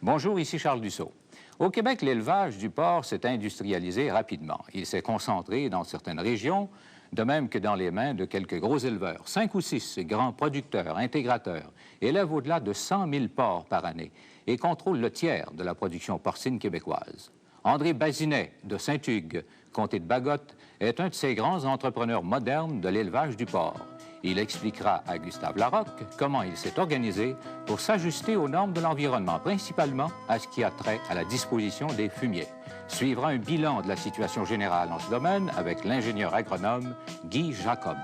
Bonjour, ici Charles Dussault. Au Québec, l'élevage du porc s'est industrialisé rapidement. Il s'est concentré dans certaines régions, de même que dans les mains de quelques gros éleveurs. 5 ou 6 grands producteurs, intégrateurs, élèvent au-delà de 100 000 porcs par année et contrôlent le tiers de la production porcine québécoise. André Bazinet, de Saint-Hugues, comté de Bagotte, est un de ces grands entrepreneurs modernes de l'élevage du porc. Il expliquera à Gustave Larocque comment il s'est organisé pour s'ajuster aux normes de l'environnement, principalement à ce qui a trait à la disposition des fumiers. Suivra un bilan de la situation générale en ce domaine avec l'ingénieur agronome Guy Jacob.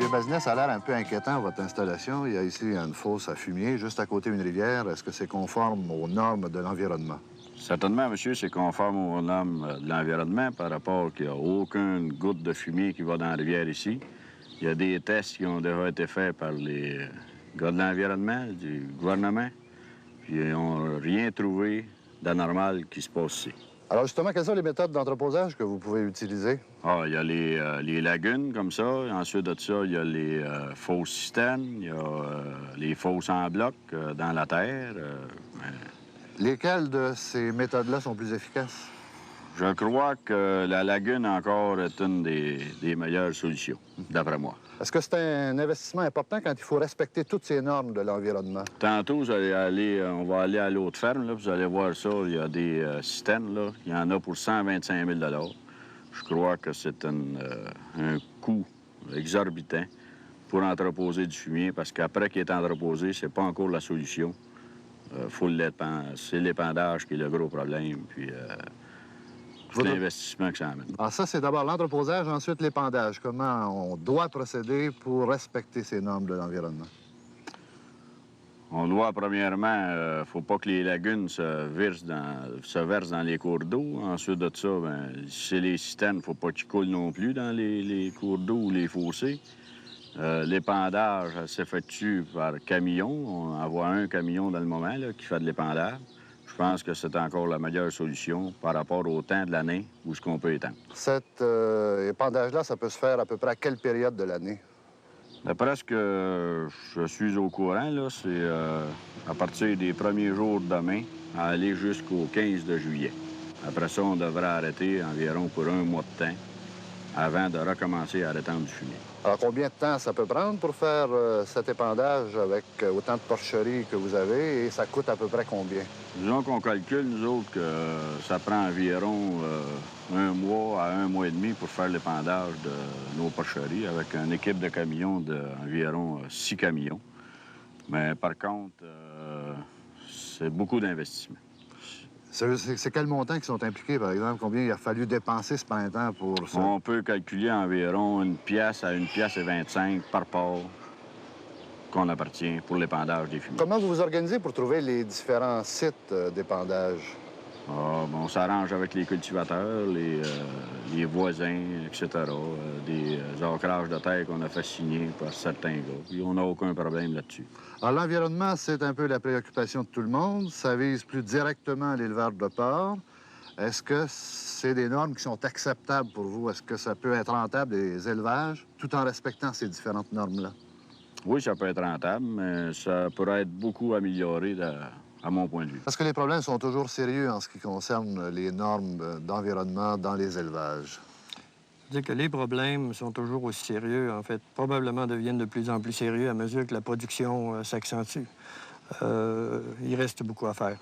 M. Bazinet, ça a l'air un peu inquiétant, votre installation. Il y a ici une fosse à fumier, juste à côté d'une rivière. Est-ce que c'est conforme aux normes de l'environnement? Certainement, monsieur, c'est conforme aux normes de l'environnement par rapport qu'il n'y a aucune goutte de fumier qui va dans la rivière ici. Il y a des tests qui ont déjà été faits par les gars de l'environnement, du gouvernement, puis ils n'ont rien trouvé d'anormal qui se passe ici. Alors justement, quelles sont les méthodes d'entreposage que vous pouvez utiliser? Ah, il y a les lagunes comme ça. Ensuite de ça, il y a les fosses citernes, il y a les fosses en bloc dans la terre. Lesquelles de ces méthodes-là sont plus efficaces? Je crois que la lagune encore est une des meilleures solutions, d'après moi. Est-ce que c'est un investissement important quand il faut respecter toutes ces normes de l'environnement? Tantôt, vous allez aller, on va aller à l'autre ferme, là, vous allez voir ça. Il y a des citernes, là. Il y en a pour 125 000 $. Je crois que c'est un coût exorbitant pour entreposer du fumier, parce qu'après qu'il est entreposé, c'est pas encore la solution. C'est l'épandage qui est le gros problème, puis tout l'investissement que ça amène. Alors ça, c'est d'abord l'entreposage, ensuite l'épandage. Comment on doit procéder pour respecter ces normes de l'environnement? On doit, premièrement, faut pas que les lagunes se versent dans les cours d'eau. Ensuite de ça, c'est les citernes, faut pas qu'ils coulent non plus dans les cours d'eau ou les fossés. L'épandage s'effectue par camion. On envoie un camion dans le moment là, qui fait de l'épandage. Je pense que c'est encore la meilleure solution par rapport au temps de l'année où ce qu'on peut étendre. Cet épandage-là, ça peut se faire à peu près à quelle période de l'année? D'après ce que je suis au courant, là, c'est à partir des premiers jours de mai à aller jusqu'au 15 de juillet. Après ça, on devrait arrêter environ pour un mois de temps avant de recommencer à étendre du fumier. Alors, combien de temps ça peut prendre pour faire cet épandage avec autant de porcheries que vous avez et ça coûte à peu près combien? Disons qu'on calcule, nous autres, que ça prend environ un mois à un mois et demi pour faire l'épandage de nos porcheries avec une équipe de camions d'environ 6 camions. Mais par contre, c'est beaucoup d'investissement. C'est quels montants qui sont impliqués, par exemple? Combien il a fallu dépenser ce printemps pour ça? On peut calculer environ 1 pièce à 1 pièce et 25 par porc qu'on appartient pour l'épandage des fumiers. Comment vous vous organisez pour trouver les différents sites d'épandage? On s'arrange avec les cultivateurs, les voisins, etc. Des ancrages de terre qu'on a fait signer par certains gars. Puis on n'a aucun problème là-dessus. Alors, l'environnement, c'est un peu la préoccupation de tout le monde. Ça vise plus directement l'éleveur de porc. Est-ce que c'est des normes qui sont acceptables pour vous? Est-ce que ça peut être rentable, des élevages, tout en respectant ces différentes normes-là? Oui, ça peut être rentable, mais ça pourrait être beaucoup amélioré à mon point de vue. Parce que les problèmes sont toujours sérieux en ce qui concerne les normes d'environnement dans les élevages. C'est-à-dire que les problèmes sont toujours aussi sérieux, en fait, probablement deviennent de plus en plus sérieux à mesure que la production s'accentue. Il reste beaucoup à faire.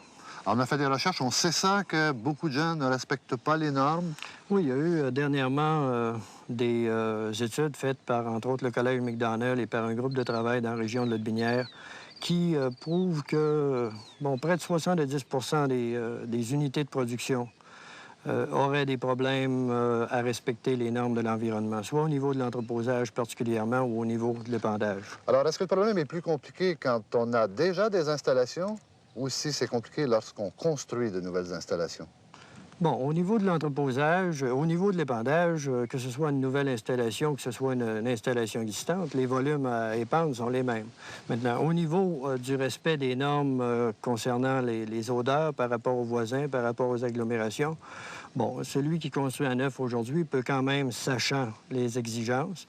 Alors, on a fait des recherches, on sait ça, que beaucoup de gens ne respectent pas les normes. Oui, il y a eu dernièrement des études faites par, entre autres, le Collège McDonald et par un groupe de travail dans la région de Lotbinière qui prouvent que, près de 70 des unités de production auraient des problèmes à respecter les normes de l'environnement, soit au niveau de l'entreposage particulièrement ou au niveau de l'épandage. Alors, est-ce que le problème est plus compliqué quand on a déjà des installations ou si c'est compliqué lorsqu'on construit de nouvelles installations? Bon, au niveau de l'entreposage, au niveau de l'épandage, que ce soit une nouvelle installation, que ce soit une installation existante, les volumes à épandre sont les mêmes. Maintenant, au niveau du respect des normes concernant les odeurs par rapport aux voisins, par rapport aux agglomérations, bon, celui qui construit un neuf aujourd'hui peut quand même, sachant les exigences,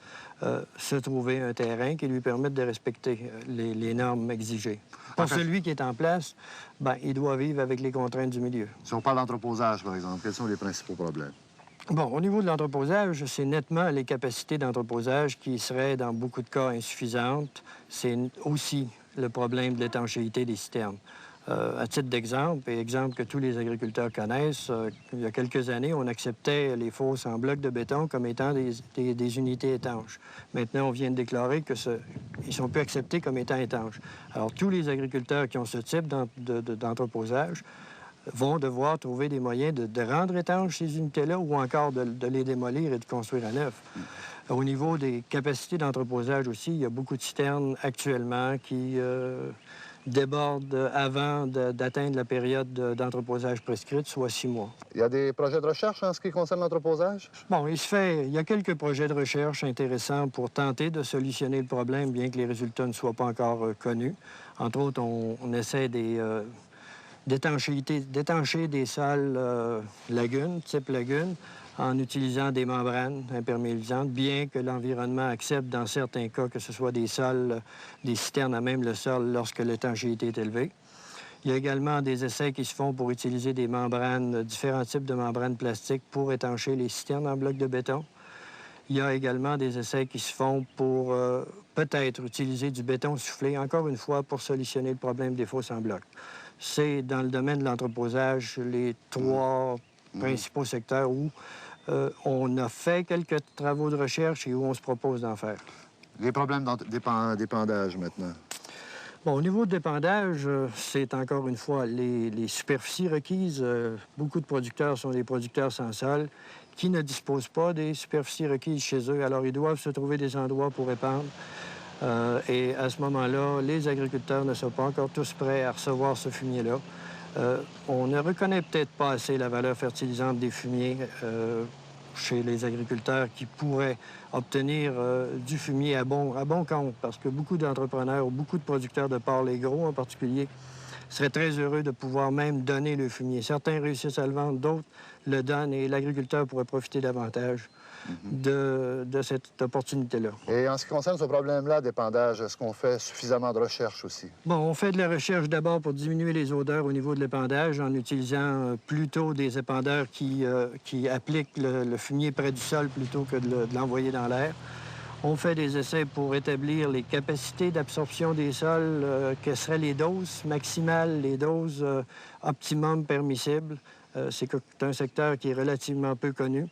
se trouver un terrain qui lui permette de respecter les normes exigées. Pour celui qui est en place, ben, il doit vivre avec les contraintes du milieu. Si on parle d'entreposage, par exemple, quels sont les principaux problèmes? Bon, au niveau de l'entreposage, c'est nettement les capacités d'entreposage qui seraient, dans beaucoup de cas, insuffisantes. C'est aussi le problème de l'étanchéité des citernes. À titre d'exemple, et exemple que tous les agriculteurs connaissent, il y a quelques années, on acceptait les fosses en blocs de béton comme étant des unités étanches. Maintenant, on vient de déclarer qu'ils ne sont plus acceptés comme étant étanches. Alors, tous les agriculteurs qui ont ce type d'entreposage vont devoir trouver des moyens de rendre étanches ces unités-là ou encore de les démolir et de construire à neuf. Au niveau des capacités d'entreposage aussi, il y a beaucoup de citernes actuellement qui débordent avant d'atteindre la période d'entreposage prescrite, soit 6 mois. Il y a des projets de recherche en ce qui concerne l'entreposage? Bon, il y a quelques projets de recherche intéressants pour tenter de solutionner le problème, bien que les résultats ne soient pas encore connus. Entre autres, on essaie d'étancher des sols lagunes, type lagune, en utilisant des membranes imperméabilisantes, bien que l'environnement accepte dans certains cas que ce soit des sols, des citernes à même le sol lorsque l'étanchéité est élevée. Il y a également des essais qui se font pour utiliser des membranes, différents types de membranes plastiques pour étancher les citernes en bloc de béton. Il y a également des essais qui se font pour peut-être utiliser du béton soufflé, encore une fois, pour solutionner le problème des fosses en bloc. C'est dans le domaine de l'entreposage les 3 principaux secteurs où on a fait quelques travaux de recherche et où on se propose d'en faire. Les problèmes d'épandage, maintenant. Bon, au niveau de l'épandage, c'est encore une fois les superficies requises. Beaucoup de producteurs sont des producteurs sans sol qui ne disposent pas des superficies requises chez eux. Alors, ils doivent se trouver des endroits pour épandre. Et à ce moment-là, les agriculteurs ne sont pas encore tous prêts à recevoir ce fumier-là. On ne reconnaît peut-être pas assez la valeur fertilisante des fumiers chez les agriculteurs qui pourraient obtenir du fumier à bon compte, parce que beaucoup d'entrepreneurs ou beaucoup de producteurs de porc, les gros en particulier, seraient très heureux de pouvoir même donner le fumier. Certains réussissent à le vendre, d'autres le donnent, et l'agriculteur pourrait profiter davantage de cette opportunité-là. Et en ce qui concerne ce problème-là d'épandage, est-ce qu'on fait suffisamment de recherche aussi? Bon, on fait de la recherche d'abord pour diminuer les odeurs au niveau de l'épandage en utilisant plutôt des épandeurs qui appliquent le fumier près du sol plutôt que de l'envoyer dans l'air. On fait des essais pour établir les capacités d'absorption des sols, quelles seraient les doses maximales, les doses optimum permissibles. C'est un secteur qui est relativement peu connu.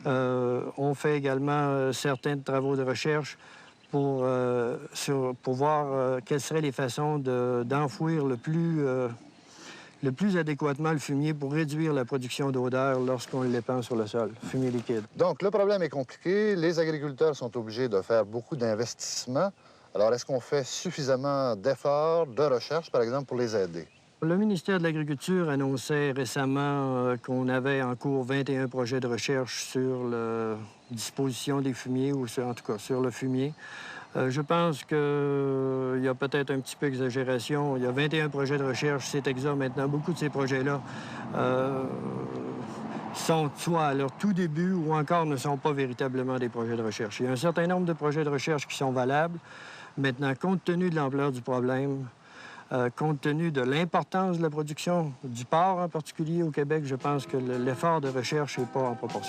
On fait également certains travaux de recherche pour voir quelles seraient les façons d'enfouir le plus adéquatement le fumier pour réduire la production d'odeur lorsqu'on l'épand sur le sol, fumier liquide. Donc, le problème est compliqué. Les agriculteurs sont obligés de faire beaucoup d'investissements. Alors, est-ce qu'on fait suffisamment d'efforts, de recherche, par exemple, pour les aider? Le ministère de l'Agriculture annonçait récemment qu'on avait en cours 21 projets de recherche sur la disposition des fumiers, ou en tout cas sur le fumier. Je pense qu'il y a peut-être un petit peu d'exagération. Il y a 21 projets de recherche, c'est exact maintenant. Beaucoup de ces projets-là sont soit à leur tout début ou encore ne sont pas véritablement des projets de recherche. Il y a un certain nombre de projets de recherche qui sont valables. Maintenant, compte tenu de l'ampleur du problème, compte tenu de l'importance de la production du porc en particulier au Québec, je pense que l'effort de recherche n'est pas en proportion.